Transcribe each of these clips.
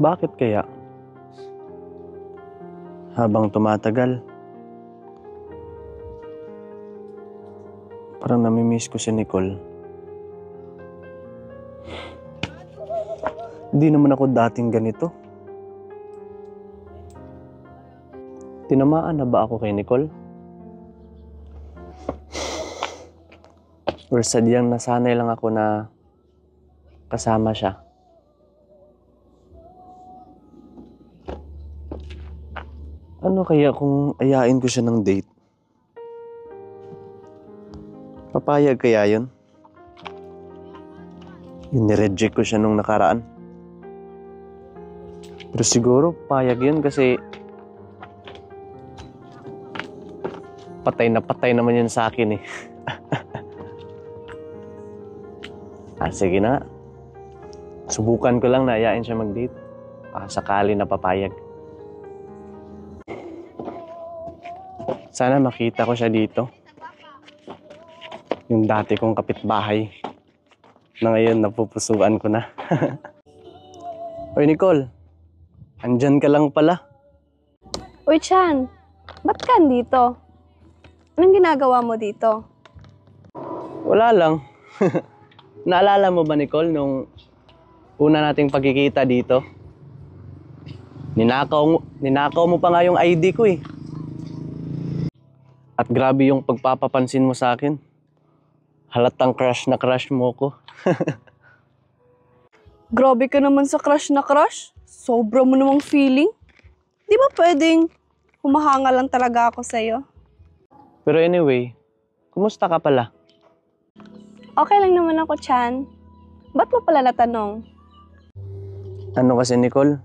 Bakit kaya? Habang tumatagal, parang namimiss ko si Nicole. Hindi naman ako dating ganito. Tinamaan na ba ako kay Nicole? Or sadyang nasanay lang ako na kasama siya? Ano kaya kung ayain ko siya ng date? Papayag kaya yun? Inireject ko siya nung nakaraan. Pero siguro papayag yun kasi patay naman yun sa akin eh. Sige na nga. Subukan ko lang na ayain siya mag-date. Sakali na papayag. Sana makita ko siya dito. Yung dati kong kapitbahay. Na ngayon napupusuan ko na. Oy Nicole, andyan ka lang pala. Uy Chan, ba't ka andito? Anong ginagawa mo dito? Wala lang. Naalala mo ba Nicole nung una nating pagkikita dito? Ninakaw mo pa nga yung ID ko eh. At grabe yung pagpapapansin mo sa akin. Halatang crush na crush mo ko. Grabe ka naman sa crush na crush. Sobra mo namang feeling. Di ba pwedeng humahanga lang talaga ako sa'yo? Pero anyway, kumusta ka pala? Okay lang naman ako, Chan. Ba't mo pala natanong? Ano kasi Nicole?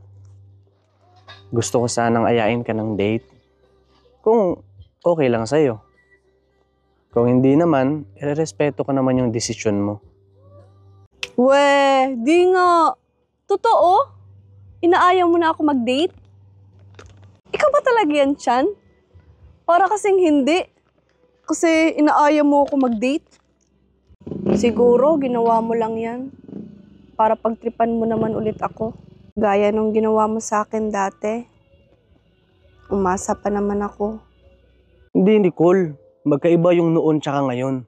Gusto ko sanang ayain ka ng date. Kung okay lang sa'yo. Kung hindi naman, irerespeto ko naman yung desisyon mo. Weh, di nga. Totoo? Inaayaw mo na ako mag-date? Ikaw ba talaga yan, Chan? Para kasing hindi. Kasi inaayaw mo ako mag-date? Siguro, ginawa mo lang yan. Para pagtripan mo naman ulit ako. Gaya nung ginawa mo sa akin dati. Umasa pa naman ako. Hindi Nicole, magkaiba yung noon tsaka ngayon.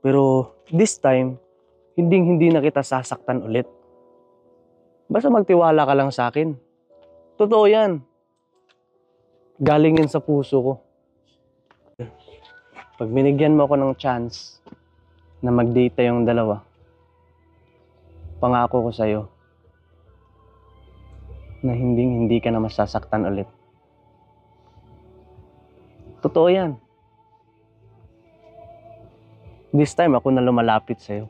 Pero this time, hindi na kita sasaktan ulit. Basta magtiwala ka lang sa akin. Totoo yan. Galing yan sa puso ko. Pag binigyan mo ako ng chance na mag-date tayong dalawa, pangako ko sa'yo na hindi ka na masasaktan ulit. Totoo yan. This time, ako na lumalapit sa'yo.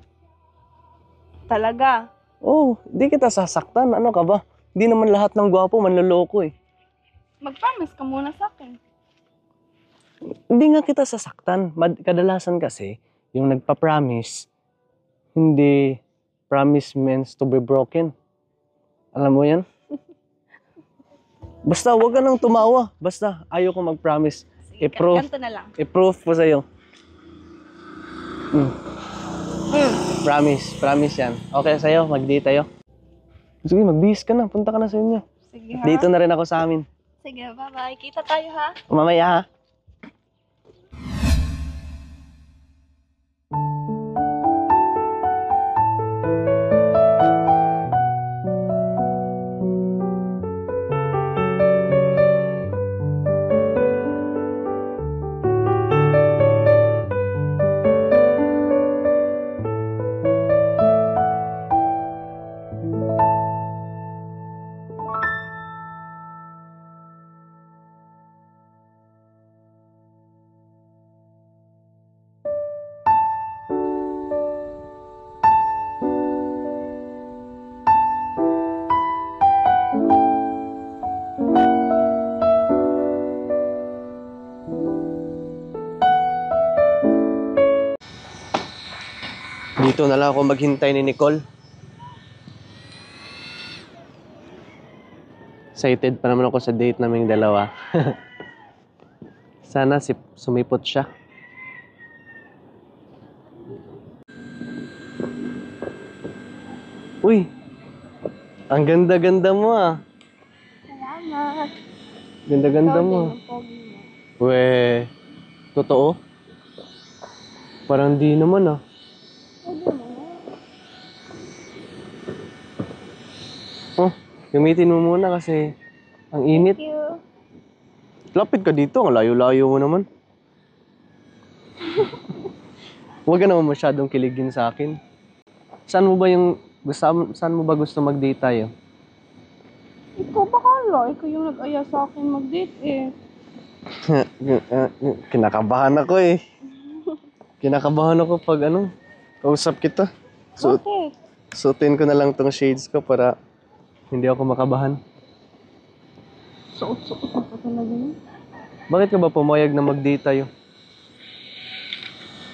Talaga? Oh, di kita sasaktan. Ano ka ba? Hindi naman lahat ng gwapo manloloko eh. Mag-promise ka muna sa akin. Hindi nga kita sasaktan. Kadalasan kasi, yung nagpa-promise, hindi promise means to be broken. Alam mo yan? Basta wag ka nang tumawa. Basta ayaw ko mag-promise. Ganto na lang. I-proof ko sa'yo. Promise yan. Okay sa'yo, mag-date tayo. Sige, magbihis ka na. Punta ka na sa inyo. Sige ha? Dito na rin ako sa amin. Sige, bye-bye. Kita tayo ha? Mamaya ha. Dito na lang ako maghintay ni Nicole. Excited pa naman ako sa date naming dalawa. Sana sumipot siya. Uy, Ang ganda-ganda mo ah. Salamat. Ganda-ganda Ikaw mo. din, ang pogi mo. We, totoo? Parang di naman ah. Pogi mo. Oh, gamitin mo muna kasi ang init. Thank you. Lapit ka dito, ang layo-layo mo naman. Huwag ka naman masyadong kiligin sa akin. Saan mo ba gusto mag-date tayo? Ikaw bakala. Ikaw yung nag-aya sa akin mag-date eh. Kinakabahan ako eh. Kinakabahan ako pag kausap kita. Bakit? Suotin ko na lang tong shades ko para hindi ako makabahan. Suot-suot na pa talaga yun. Bakit ka ba pumayag na mag-date tayo?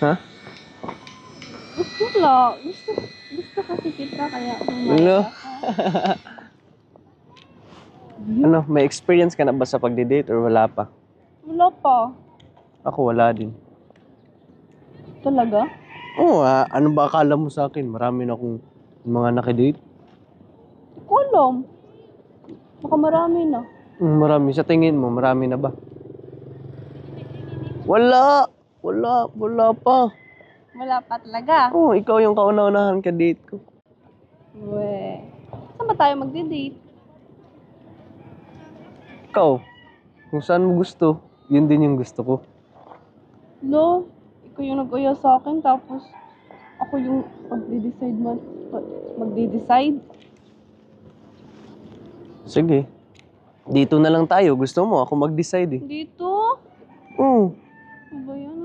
Ha? Wala. Gusto kasi kita kaya Ano? May experience ka na ba sa pagdi-date or wala pa? Wala pa. Ako wala din. Talaga? Oo, ano ba akala mo sa akin? Marami na akong mga nakidate. Hindi ko alam. Baka marami na. Marami. Sa tingin mo, marami na ba? Wala pa. Wala pa talaga. Oo, ikaw yung kauna-unahan ka-date ko. We. Saan ba tayo magdi-date? Ikaw, kung saan mo gusto, yun din yung gusto ko. No, ikaw yung nag-aya sa akin tapos ako yung magde-decide. Sige. Dito na lang tayo. Gusto mo, ako mag-decide eh. Dito? Oo. Ano ba yan?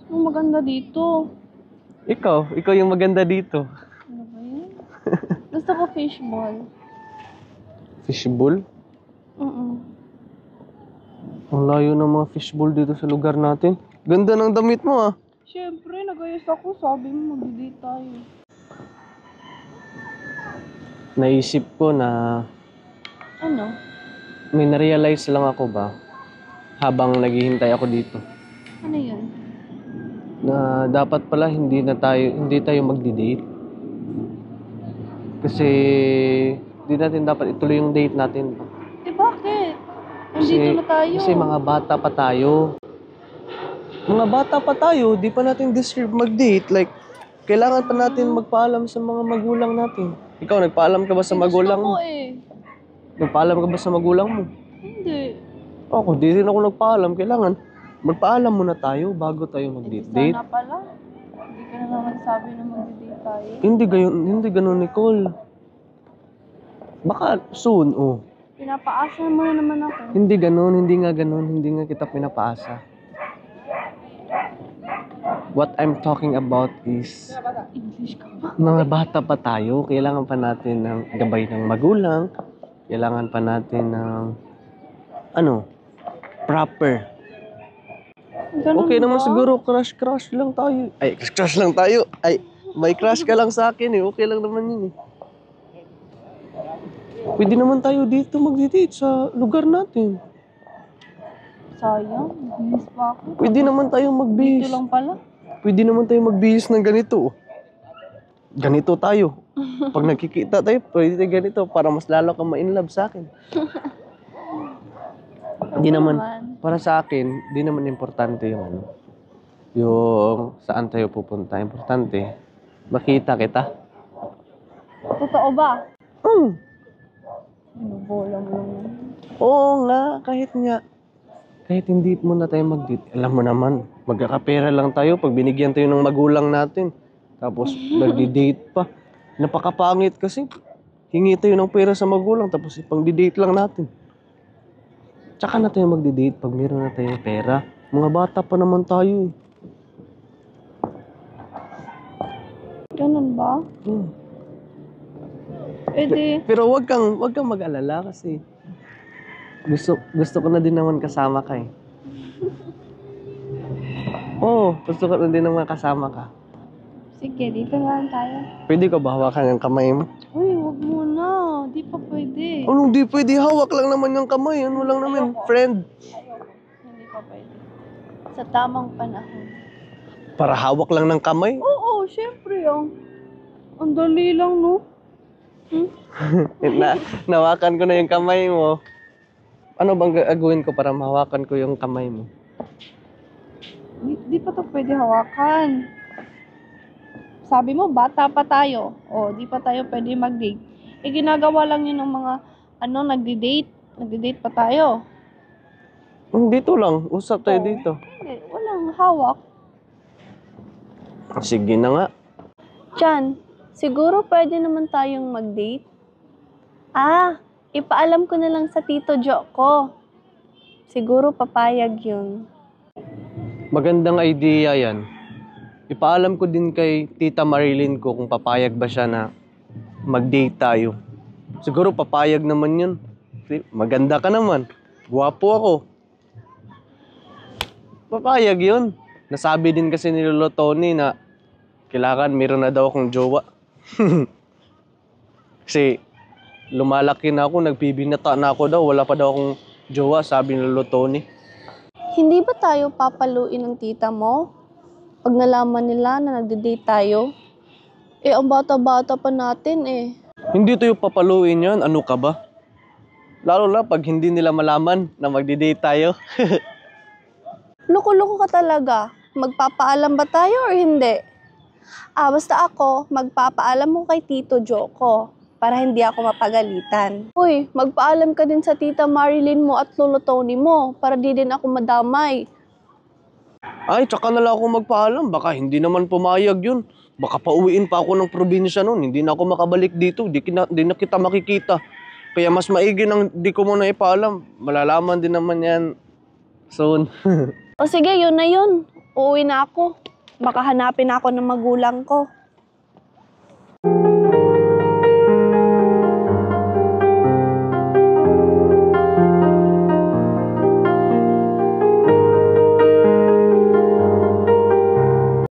Anong maganda dito? Ikaw yung maganda dito. Ano ba yan? Gusto ko fishball. Fishbowl? Ang layo ng mga fishbowl dito sa lugar natin. Ganda ng damit mo ah. Siyempre, nag-ayos ako. Sabi mo, mag-date tayo. Naisip ko na Ano? may na-realize lang ako ba habang naghihintay ako dito. Ano yun? Na dapat pala hindi tayo magdi-date. Kasi hindi natin dapat ituloy yung date natin. Bakit? Nandito na tayo. Kasi mga bata pa tayo. Mga bata pa tayo, di pa natin deserve mag-date. Like, kailangan pa natin magpaalam sa mga magulang natin. Ikaw, nagpaalam ka ba sa magulang mo? Gusto ko eh. Nagpaalam ka ba sa magulang mo? Hindi. Ako, di rin ako nagpaalam. Kailangan, magpaalam muna tayo bago tayo mag-date. Sana pala. Hindi ka na naman sabi na mag-date tayo. Hindi ganun, Nicole. Baka soon, oh. Pinapaasa mo na naman ako. Hindi ganun, hindi nga kita pinapaasa. What I'm talking about is, English ka ba? mga bata pa tayo, kailangan pa natin ng gabay ng magulang, kailangan pa natin ng, proper. Ganun Okay naman ba? siguro, crush lang tayo. Ay, crush lang tayo. Ay, may crush ka lang sa akin eh, okay lang naman yun eh. Pwede naman tayo dito mag-date sa lugar natin. Sayang, bihis pa ako. Pwede naman tayo magbihis. Dito lang pala. Pwede naman tayo magbihis ng ganito. Ganito tayo. Pag nakikita tayo, pwede tayo ganito para mas lalo kang ma-inlove sa akin. Hindi naman, para sa akin, di naman importante yung saan tayo pupunta. Importante, makita kita. Totoo ba? Bola mo lang. Oo nga, kahit hindi mo na tayo mag-date, alam mo naman, magkakapera lang tayo pag binigyan tayo ng magulang natin. Tapos, nag-date pa. Napakapangit kasi, hingi tayo ng pera sa magulang, tapos ipang-date lang natin. Tsaka na tayo mag-date pag meron na tayong pera. Mga bata pa naman tayo. Ganun ba? Pero wag kang mag-alala kasi gusto ko na din naman kasama ka eh. Oo, gusto ko na din naman kasama ka. Sige, dito na lang tayo. Pwede ka ba hawakan yung kamay mo? Uy, wag muna. Di pa pwede. Anong di pwede? Hawak lang naman yung kamay. Ano lang naman, friend. Hindi pa pwede. Sa tamang panahon. Para hawak lang ng kamay? Oo, syempre. Ang dali lang, no? Nawakan ko na yung kamay mo. Ano bang gagawin ko para mahawakan ko yung kamay mo? Di pa to pwede hawakan. Sabi mo, bata pa tayo. O, di pa tayo pwede mag-date. Eh, ginagawa lang yun ng mga, nagdi-date. Nagdi-date pa tayo. Dito lang, usap tayo Oo. dito. Hindi, walang hawak. Sige na nga. Chan, siguro pwede naman tayong mag-date? Ipaalam ko na lang sa Tito Jo ko. Siguro papayag yun. Magandang idea yan. Ipaalam ko din kay Tita Marilyn ko kung papayag ba siya na mag-date tayo. Siguro papayag naman yun. Maganda ka naman. Gwapo ako. Papayag yun. Nasabi din kasi ni Lolo Tony na kailangan meron na daw akong jowa. Kasi lumalaki na ako, nagbibinata na ako daw. Wala pa daw akong jowa, sabi ni Lolo Tony. Hindi ba tayo papaluin ng tita mo? Pag nalaman nila na nagde-date tayo? Eh, ang bata-bata pa natin eh. Hindi tayo papaluin yan. Ano ka ba? Lalo na pag hindi nila malaman na magdi-date tayo. Loko-loko ka talaga. Magpapaalam ba tayo or hindi? Basta ako, magpapaalam mo kay Tito Jo ko para hindi ako mapagalitan. Uy, magpaalam ka din sa Tita Marilyn mo at Lolo Tony mo para di din ako madamay. Ay, tsaka na lang ako magpaalam. Baka hindi naman pumayag yun. Baka pauwiin pa ako ng probinsya nun. Hindi na ako makabalik dito. Di na kita makikita. Kaya mas maigi nang di ko muna ipaalam. Malalaman din naman yan soon. O sige, yun na yun. Uuwi na ako. Baka hanapin ako ng magulang ko.